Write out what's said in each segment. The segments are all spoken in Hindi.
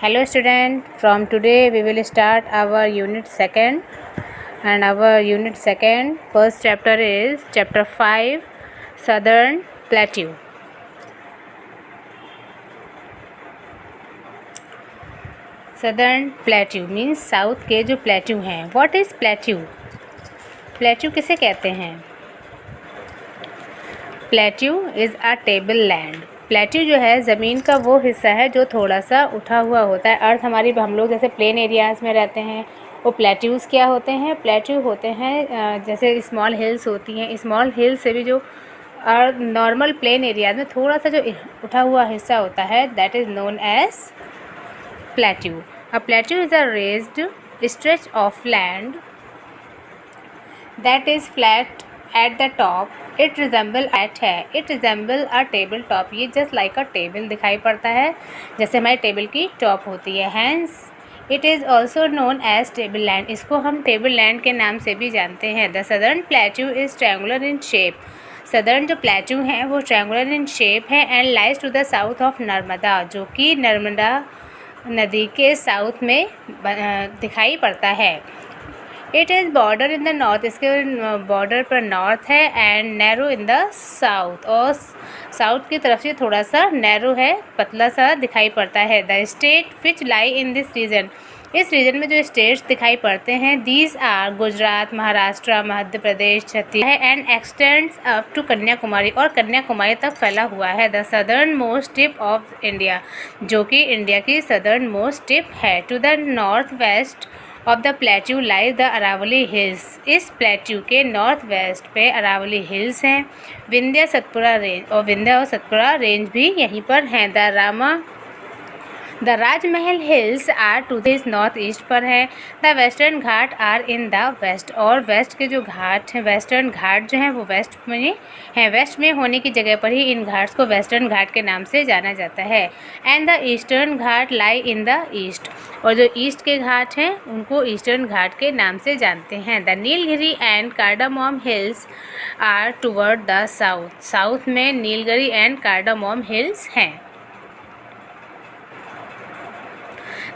Hello student, from today we will start our unit 2nd, and our unit 2nd first chapter is chapter 5 Southern Plateau. Southern Plateau means south के जो प्लेट्यू हैं. What is plateau? प्लेट्यू किसे कहते हैं? Plateau is a table land. Plateau जो है ज़मीन का वो हिस्सा है जो थोड़ा सा उठा हुआ होता है. अर्थ हमारी, हम लोग जैसे प्लेन एरियाज़ में रहते हैं, वो प्लेट्यूज़ क्या होते हैं? प्लेट्यू होते हैं जैसे स्मॉल हिल्स होती हैं. स्मॉल हिल्स से भी जो नॉर्मल प्लेन एरियाज में थोड़ा सा जो उठा हुआ हिस्सा होता है, that is known as plateau. A plateau is a raised stretch of land that is flat at the top. It resemble a table top. ये जस्ट लाइक अ टेबल दिखाई पड़ता है, जैसे हमारी टेबल की टॉप होती है. Hence it is also known as table land. इसको हम टेबल लैंड के नाम से भी जानते हैं. The southern plateau is triangular in shape. Southern जो प्लेट्यू हैं वो ट्रायंगुलर इन शेप है and lies to the south of Narmada, जो कि नर्मदा नदी के साउथ में दिखाई पड़ता है. It is border in the north. इसके बॉर्डर पर नॉर्थ है and narrow in the south. और साउथ की तरफ से थोड़ा सा नैरो है, पतला सा दिखाई पड़ता है. The state which lie in this region. इस रीजन में जो स्टेट्स दिखाई पड़ते हैं, these are Gujarat, Maharashtra, Madhya Pradesh, Chhattisgarh and extends up to Kanyakumari. और कन्याकुमारी तक फैला हुआ है. The southernmost tip of India, जो कि इंडिया की सदर्न मोस्ट टिप है. To the north west of the plateau lies the Aravalli hills. इस प्लेट्यू के नॉर्थ वेस्ट पे अरावली हिल्स हैं. विंध्य सतपुरा रेंज, और विंध्य और सतपुरा रेंज भी यहीं पर हैं. The Rajmahal hills are to this north east पर है. द वेस्टर्न घाट आर इन द वेस्ट. और वेस्ट के जो घाट हैं, वेस्टर्न घाट जो हैं वो वेस्ट में हैं. वेस्ट में होने की जगह पर ही इन घाट्स को वेस्टर्न घाट के नाम से जाना जाता है. And the eastern Ghat lie in the east. और जो ईस्ट के घाट हैं उनको ईस्टर्न घाट के नाम से जानते हैं. The Nilgiri and cardamom hills are toward the south. South में नीलगिरी एंड कार्डामोम हिल्स हैं.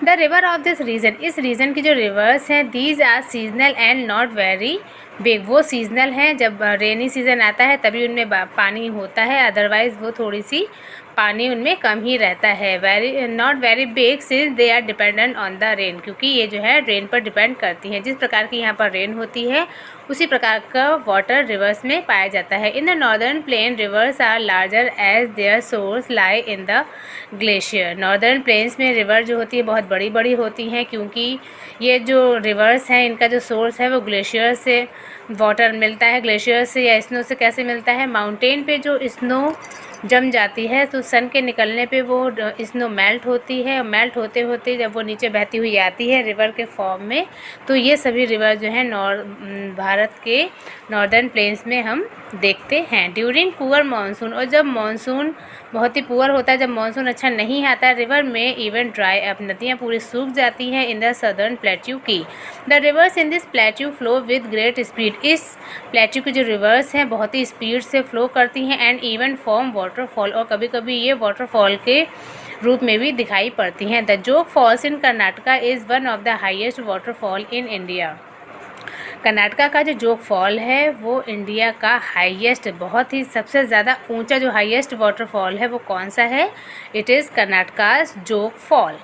The river of this region. इस रीजन की जो रिवर्स हैं, these are seasonal and not very big. वो सीजनल हैं, जब रेनी सीज़न आता है तभी उनमें पानी होता है, अदरवाइज़ वो थोड़ी सी पानी उनमें कम ही रहता है. Not very big since they are dependent on the rain. क्योंकि ये जो है रेन पर डिपेंड करती हैं. जिस प्रकार की यहाँ पर रेन होती है उसी प्रकार का वाटर रिवर्स में पाया जाता है. In the northern plain rivers are larger as their source lie in the glacier. Northern plains में रिवर जो होती है बहुत बड़ी बड़ी होती हैं, क्योंकि ये जो रिवर्स हैं इनका जो सोर्स है वो ग्लेशियर से वाटर मिलता है. ग्लेशियर से या स्नो से कैसे मिलता है? माउंटेन पे जो स्नो जम जाती है तो सन के निकलने पे वो स्नो मेल्ट होती है. मेल्ट होते होते जब वो नीचे बहती हुई आती है रिवर के फॉर्म में, तो ये सभी रिवर जो हैं भारत के नॉर्दर्न प्लेन्स में हम देखते हैं. During poor monsoon. और जब मानसून बहुत ही पुअर होता है, जब मानसून अच्छा नहीं आता, रिवर में इवन ड्राई अप. नदियाँ पूरी सूख जाती हैं इन द सदर्न प्लेट्यू की. The reverse in this plateau flow with great speed. इस प्लेट्यू की जो रिवर्स हैं बहुत ही स्पीड से फ्लो करती हैं एंड इवन फॉर्म वाटरफॉल. और कभी कभी ये वाटरफॉल के रूप में भी दिखाई पड़ती हैं. द जोग falls in Karnataka is one of the highest waterfall in India. Karnataka का जो जोग फॉल है वो इंडिया का हाईएस्ट, बहुत ही सबसे ज़्यादा ऊंचा जो हाईएस्ट वाटरफॉल है वो कौन सा है? इट इज़ कर्नाटकाज जोग fall.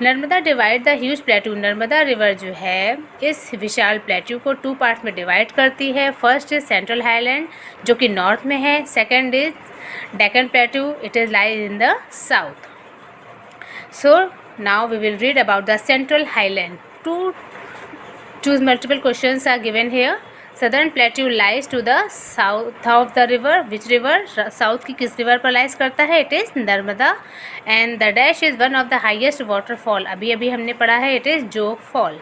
Narmada divide the huge plateau. Narmada river जो है इस विशाल प्लेट्यू को 2 पार्ट्स में डिवाइड करती है. फर्स्ट इज सेंट्रल हाईलैंड जो कि नॉर्थ में है. Second is Deccan plateau, it is lies in the south. So now we will read about the central highland. To choose multiple questions are given here. Southern Plateau lies to the south of the river. Which river? South की किस रिवर पर लाइज करता है? It is Narmada. And the dash is one of the highest waterfall. अभी अभी हमने पढ़ा है, it is Jog fall.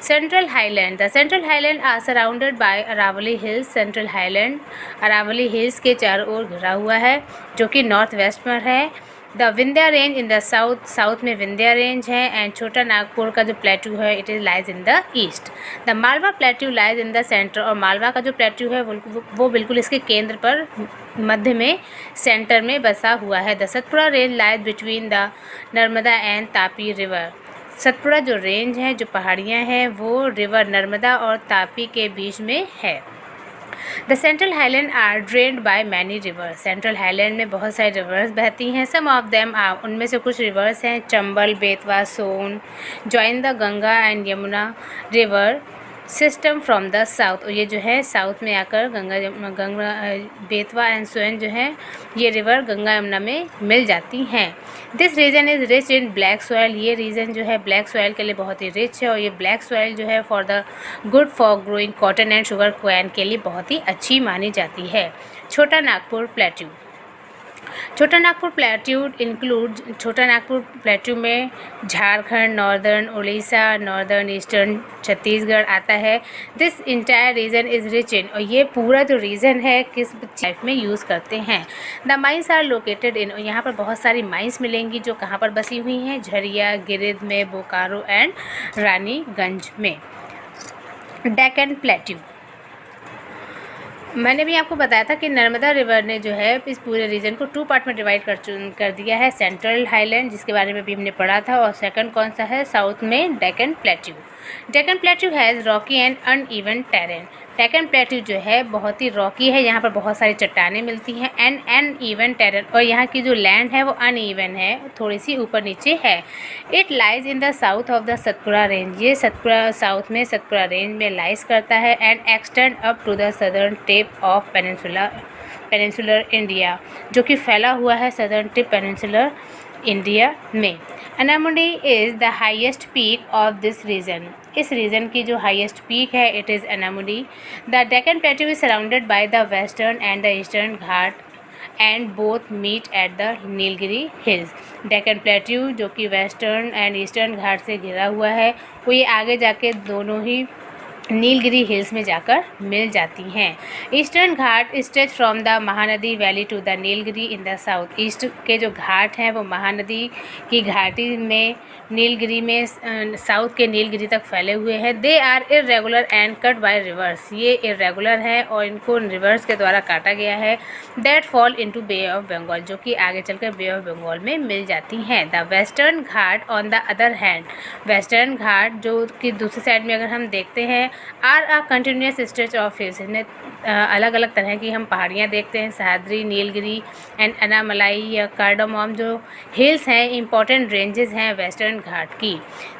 Central highland. The central highland are surrounded by Aravalli hills. Central highland Aravalli hills के चारों ओर घिरा हुआ है, जो कि नॉर्थ वेस्ट पर है. The Vindhya range in the south, south में विंध्या रेंज है। एंड छोटा नागपुर का जो प्लेट्यू है it is lies in the east. The Malwa plateau lies in the centre, और मालवा का जो प्लेट्यू है वो बिल्कुल इसके केंद्र पर, मध्य में, सेंटर में बसा हुआ है। The Satpura range lies between the Narmada and Tapi river. Satpura जो रेंज है, जो पहाड़ियाँ हैं, वो रिवर नर्मदा और तापी के बीच में है। The central highland are drained by many rivers. Central highland में बहुत सारी रिवर्स बहती हैं। सम ऑफ देम आर, उनमें से कुछ रिवर्स हैं Chambal, Betwa, Son, join the Ganga and Yamuna river system from the south. और ये जो है साउथ में आकर गंगा बेतवा एंड सोन जो है ये रिवर गंगा यमुना में मिल जाती हैं। This region is rich in black soil. ये रीजन जो है ब्लैक सॉयल के लिए बहुत ही रिच है, और ये ब्लैक सॉयल जो है for the good for growing cotton and sugar cane के लिए बहुत ही अच्छी मानी जाती है। छोटा नागपुर प्लेट्यू। छोटा नागपुर प्लेट्यू इंक्लूड, छोटा नागपुर प्लेट्यू में Jharkhand, northern Orissa, northern eastern Chhattisgarh आता है। This entire region is rich in, और ये पूरा जो रीजन है किस टाइप में यूज़ करते हैं। The mines are located in, यहाँ पर बहुत सारी माइंस मिलेंगी जो कहाँ पर बसी हुई हैं, झरिया, गिरिध में, बोकारो एंड रानीगंज में। डेक्कन प्लेट्यू, मैंने भी आपको बताया था कि नर्मदा रिवर ने जो है इस पूरे रीजन को 2 पार्ट में डिवाइड कर दिया है। सेंट्रल हाईलैंड, जिसके बारे में भी हमने पढ़ा था, और सेकंड कौन सा है, साउथ में Deccan plateau. Deccan plateau has Rocky and uneven terrain. Deccan plateau जो है बहुत ही रॉकी है, यहाँ पर बहुत सारी चट्टानें मिलती हैं, एंड अनइवन टेरेन, और यहाँ की जो लैंड है वो अनइवन है, थोड़ी सी ऊपर नीचे है। It lies in the south of the Satpura range. ये सतपुड़ा, साउथ में सतपुड़ा रेंज में लाइज करता है। And extend up to the southern tip of peninsular India, जो कि फैला हुआ है सदर्न टिप पेनिनसुलर इंडिया में। Anamudi is the highest peak of this region. इस रीजन की जो हाईएस्ट पीक है it is Anamudi. The Deccan plateau is surrounded by the western and the eastern Ghat and both meet at the Nilgiri hills. Deccan plateau जो कि वेस्टर्न एंड ईस्टर्न घाट से घिरा हुआ है, वो ये आगे जाके दोनों ही नीलगिरी हिल्स में जाकर मिल जाती हैं। ईस्टर्न घाट stretch from the Mahanadi valley to the Nilgiri in the south. East के जो घाट हैं वो महानदी की घाटी में, नीलगिरी में, साउथ के नीलगिरी तक फैले हुए हैं। They are irregular and cut by rivers. ये इरेगुलर है और इनको रिवर्स के द्वारा काटा गया है। That fall into bay of Bengal, जो कि आगे चलकर बे ऑफ बंगाल में मिल जाती हैं। The western Ghat on the other hand, western Ghat जो कि दूसरी साइड में अगर हम देखते हैं, are a continuous stretch of hills. इनमें अलग अलग तरह की हम पहाड़ियाँ देखते हैं, सह्याद्री, नीलगिरी एंड अनामलाई या कार्डामोम जो हिल्स हैं, इंपॉर्टेंट रेंजेस हैं वेस्टर्न घाट की।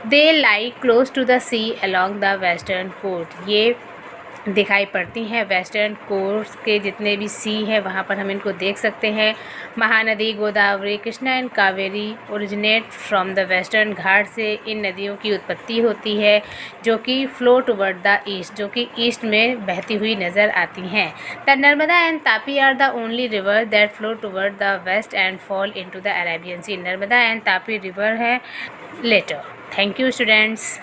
They lie close to the sea along the western coast. ये दिखाई पड़ती हैं वेस्टर्न कोस्ट के जितने भी सी हैं वहाँ पर हम इनको देख सकते हैं। Mahanadi Godavari, Krishna and Kaveri originate from the western Ghat से इन नदियों की उत्पत्ति होती है, जो कि फ्लो टुवर्ड द ईस्ट, जो कि ईस्ट में बहती हुई नज़र आती हैं। The Narmada and Tapi are the only river that flow toward the west and fall into the Arabian sea. Narmada and Tapi river है later. Thank you students.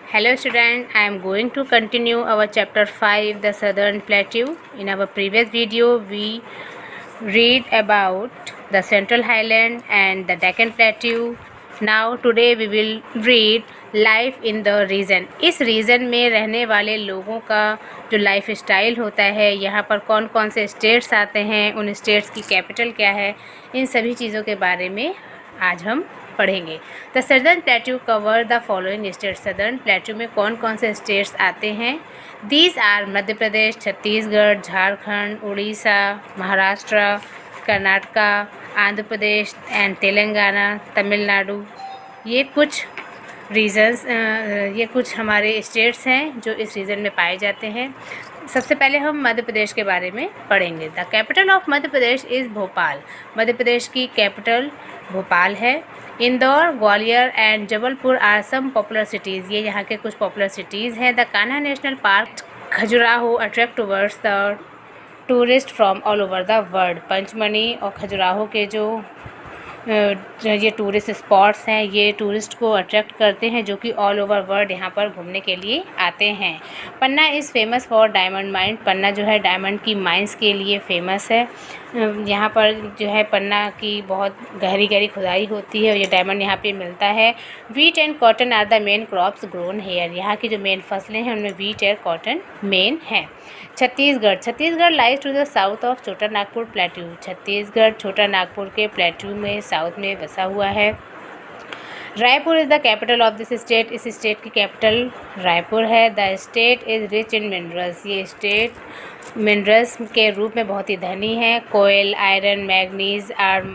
Hello student, I am going to continue our chapter 5, the Southern Plateau. In our previous video we read about the Central Highland and the Deccan Plateau. Now today we will read life in the region. इस रीजन में रहने वाले लोगों का जो लाइफ स्टाइल होता है, यहाँ पर कौन कौन से स्टेट्स आते हैं, उन स्टेट्स की कैपिटल क्या है, इन सभी चीज़ों के बारे में आज हम पढ़ेंगे। The southern plateau cover the following states. Southern plateau में कौन कौन से स्टेट्स आते हैं? These are Madhya Pradesh, Chhattisgarh, Jharkhand, Orissa, Maharashtra, Karnataka, Andhra Pradesh and Telangana, Tamil Nadu. ये कुछ रीजन्स, ये कुछ हमारे स्टेट्स हैं जो इस रीजन में पाए जाते हैं। सबसे पहले हम मध्य प्रदेश के बारे में पढ़ेंगे। The capital of Madhya Pradesh is Bhopal. Madhya Pradesh की कैपिटल भोपाल है। Indore, Gwalior and Jabalpur are some popular cities. ये यहाँ के कुछ पॉपुलर सिटीज़ हैं। The Kanha national park, Khajuraho attract towards the tourist from all over the world. Panchmani और खजुराहो के जो ये टूरिस्ट स्पॉट्स हैं, ये टूरिस्ट को अट्रैक्ट करते हैं जो कि ऑल ओवर वर्ल्ड यहाँ पर घूमने के लिए आते हैं। Panna is famous for diamond mine. Panna जो है डायमंड की माइंस के लिए फेमस है। यहाँ पर जो है पन्ना की बहुत गहरी गहरी खुदाई होती है और ये डायमंड यहाँ पे मिलता है। Wheat and cotton are the main crops grown here. यहाँ की जो मेन फसलें हैं उनमें वीट और कॉटन मेन है। Chhattisgarh, Chhattisgarh lies to the south of Chota Nagpur plateau. Chhattisgarh छोटा नागपुर के प्लेट्यू में साउथ में बसा हुआ है। Raipur is the capital of this state. इस स्टेट की कैपिटल रायपुर है। The state is rich in minerals. ये स्टेट मिनरल्स के रूप में बहुत ही धनी है। कोयल, iron, manganese are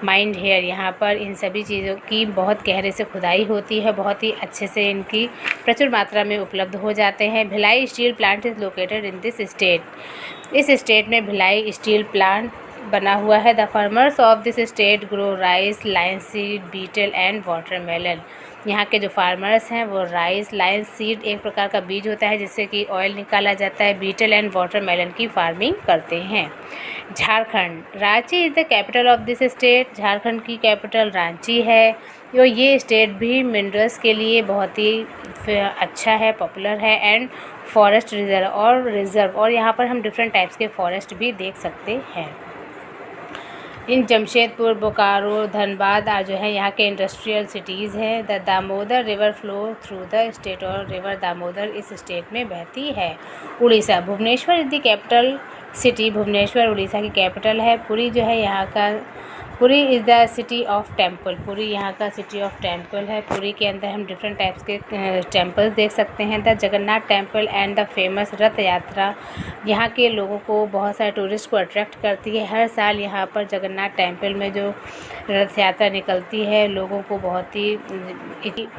mined here. यहाँ पर इन सभी चीज़ों की बहुत गहरे से खुदाई होती है, बहुत ही अच्छे से इनकी प्रचुर मात्रा में उपलब्ध हो जाते हैं। Bhilai steel plant is located in this state. इस स्टेट में भिलाई स्टील प्लांट बना हुआ है। The farmers of this state grow rice, linseed, betel and watermelon. यहाँ के जो फार्मर्स हैं वो राइस, लाइन सीड एक प्रकार का बीज होता है जिससे कि ऑयल निकाला जाता है, बीटल एंड वाटरमेलन की फार्मिंग करते हैं। Jharkhand, Ranchi is the capital of this state. Jharkhand की कैपिटल रांची है। और ये स्टेट भी मिनरल्स के लिए बहुत ही अच्छा है, पॉपुलर है एंड फॉरेस्ट रिजर्व और यहाँ पर हम डिफरेंट टाइप्स के फॉरेस्ट भी देख सकते हैं। इन जमशेदपुर, बोकारो, धनबाद जो है यहाँ के इंडस्ट्रियल सिटीज़ हैं। The Damodar river flow through the state और रिवर दामोदर इस स्टेट में बहती है। Orissa, Bhubaneswar is the capital city. Bhubaneswar Orissa की कैपिटल है। पुरी जो है यहाँ का, Puri is the city of temple. Puri यहाँ का सिटी ऑफ टेम्पल है। पुरी के अंदर हम डिफरेंट टाइप्स के टेम्पल्स देख सकते हैं। The Jagannath temple and the famous रथ यात्रा यहाँ के लोगों को, बहुत सारे टूरिस्ट को अट्रैक्ट करती है। हर साल यहाँ पर जगन्नाथ टेम्पल में जो रथ यात्रा निकलती है लोगों को बहुत ही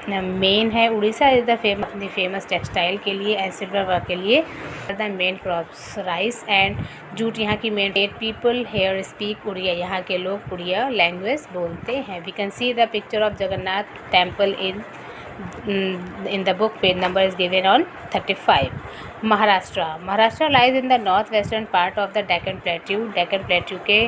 मेन है। Orissa is the famous textile के लिए एंड सिल्वर वर्क के लिए। The main crops rice and jute यहाँ की main. People here speak Oriya. यहाँ के लोग उड़िया लैंग्वेज बोलते हैं। We can see the picture of Jagannath temple in the book. Page number is given on 35. Maharashtra, Maharashtra lies in the north western part of the Deccan plateau. Deccan plateau के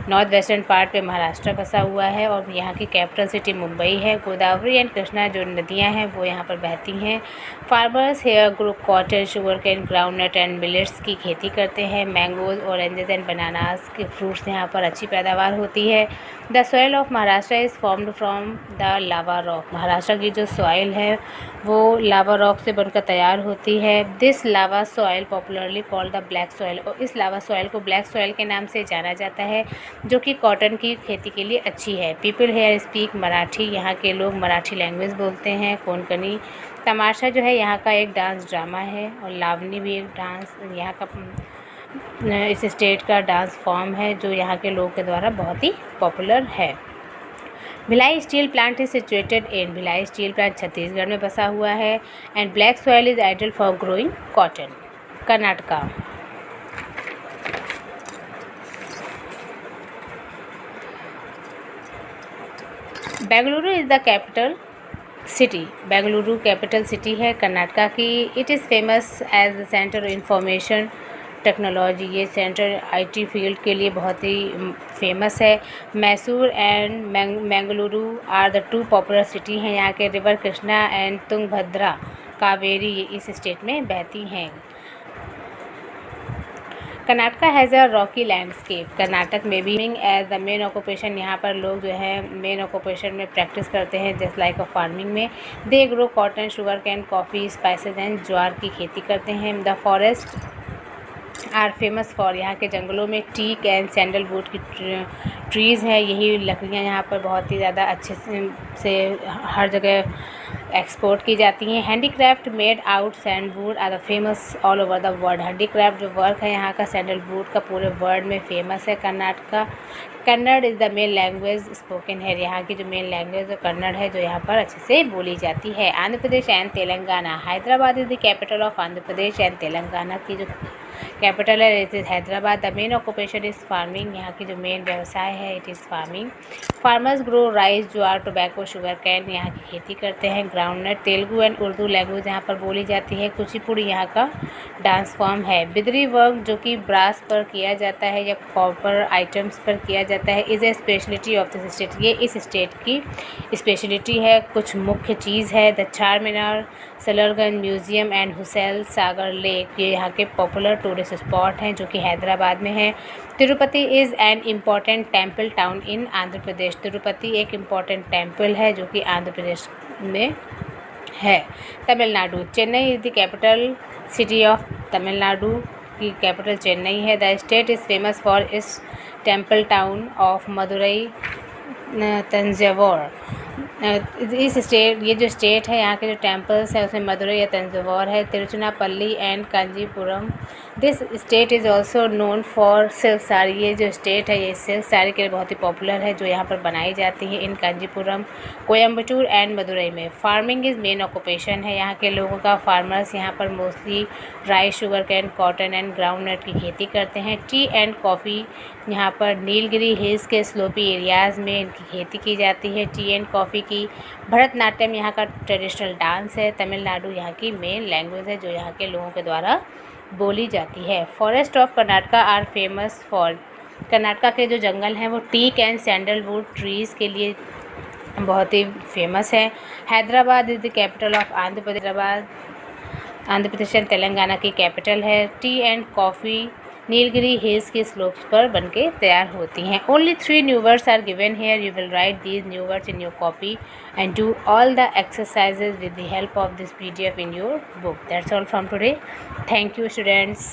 नॉर्थ वेस्टर्न पार्ट पे महाराष्ट्र बसा हुआ है और यहाँ की कैपिटल सिटी मुंबई है। गोदावरी एंड कृष्णा जो नदियाँ हैं वो यहाँ पर बहती हैं। Farmers here grow cotton, sugar cane, groundnut and millets की खेती करते हैं। मैंगोज, ऑरेंजेस एंड बनानास के फ्रूट्स यहाँ पर अच्छी पैदावार होती है। The soil of Maharashtra is formed from the lava rock. Maharashtra की जो सॉइल है वो लावा रॉक से बनकर तैयार होती है। This lava soil popularly called the black soil. और इस लावा सॉइल को ब्लैक सॉइल के नाम से जाना जाता है जो कि कॉटन की खेती के लिए अच्छी है। People here speak Marathi. यहाँ के लोग मराठी लैंग्वेज बोलते हैं। कोंकणी। तमाशा जो है यहाँ का एक डांस ड्रामा है और लावनी भी एक डांस यहाँ का इस स्टेट का डांस फॉर्म है जो यहाँ के लोगों के द्वारा बहुत ही पॉपुलर है। Bhilai steel plant is situated in. Bhilai steel plant Chhattisgarh में बसा हुआ है and black soil is ideal for growing cotton. Karnataka, Bengaluru is the capital city. Bengaluru capital city है कर्नाटका की। It is famous as the centre of information technology. ये सेंटर आईटी फील्ड के लिए बहुत ही फेमस है। Mysore and Bengaluru are the two popular city हैं। यहाँ के रिवर कृष्णा एंड तुंगभद्रा कावेरी इस स्टेट में बहती हैं। Karnataka has a Rocky landscape. Karnataka में भी एज द मेन ऑक्यूपेशन, यहाँ पर लोग जो है मेन ऑक्यूपेशन में प्रैक्टिस करते हैं जस्ट लाइक अ फार्मिंग में। They grow cotton, sugar cane, coffee, spices and ज्वार की खेती करते हैं। The forest are famous for, यहाँ के जंगलों में टीक एंड सैंडलवुड की ट्रीज़ है। यही लकड़ियाँ यहाँ पर बहुत ही ज़्यादा अच्छे से हर जगह एक्सपोर्ट की जाती हैं। Handicraft made out sandalwood are the famous all over the world. Handicraft जो वर्क है यहाँ का सैंडलवुड का पूरे वर्ल्ड में फेमस है। Karnataka Kannada is the main language spoken है। यहाँ की जो मेन लैंग्वेज है कन्नड़ है, जो यहाँ पर अच्छे से बोली जाती है। Andhra Pradesh and Telangana. Hyderabad is the capital of Andhra Pradesh and Telangana की जो कैपिटल है it is Hyderabad. The main occupation is farming. यहाँ की जो मेन व्यवसाय है it is farming. Farmers grow rice, jowar, tobacco, sugar cane, यहाँ की खेती करते हैं। Groundnut, Telugu and Urdu language यहाँ पर बोली जाती है। कुचिपुड़ी यहाँ का डांस फॉर्म है। बिदरी वर्क जो कि ब्रास पर किया जाता है या कॉपर आइटम्स पर किया जाता है is a speciality of this state. ये इस स्टेट की स्पेशलिटी है। कुछ मुख्य चीज़ है the Charminar, Salarjung museum and Hussain Sagar lake, ये यहाँ के पॉपुलर टूरिस्ट स्पॉट हैं जो कि हैदराबाद में है। Tirupati is an important temple town in Andhra Pradesh. Tirupati एक इम्पॉर्टेंट टेम्पल है जो कि आंध्र प्रदेश में है। Tamil Nadu, Chennai is the capital city of Tamil Nadu की कैपिटल चेन्नई है। The state is famous for is temple town of Madurai Thanjavur. इस स्टेट, ये जो स्टेट है यहाँ के जो टेम्पल्स है उसमें मदुरई या तंजावुर है। Tiruchirappalli and Kanchipuram. This state is also known for silk sari. ये जो स्टेट है ये सिल्क साड़ी के लिए बहुत ही पॉपुलर है जो यहाँ पर बनाई जाती है इन कांजीपुरम, कोयम्बटूर एंड मदुरई में। फार्मिंग इज़ मेन ऑक्यूपेशन है यहाँ के लोगों का। फार्मर्स यहाँ पर mostly rice, sugar cane, cotton and groundnut की खेती करते हैं। टी एंड कॉफ़ी यहाँ पर नीलगिरी हिल्स के स्लोपी एरियाज़ में इनकी खेती की जाती है। टी एंड कॉफ़ी की। भरतनाट्यम यहाँ का ट्रेडिशनल डांस है। तमिलनाडु यहाँ की मेन लैंग्वेज है जो यहाँ के लोगों के द्वारा बोली जाती है। Forest of Karnataka are famous for, Karnataka के जो जंगल हैं वो टीक एंड सैंडलवुड ट्रीज़ के लिए बहुत ही फेमस है। Hyderabad is the capital of Andhra Pradesh. Hyderabad Andhra Pradesh and Telangana की कैपिटल है। Tea and coffee Nilgiri hills के स्लोप्स पर बनके तैयार होती हैं। Only 3 new words are given here. You will write these new words in your copy and do all the exercises with the help of this PDF in your book. That's all from today. Thank you, students.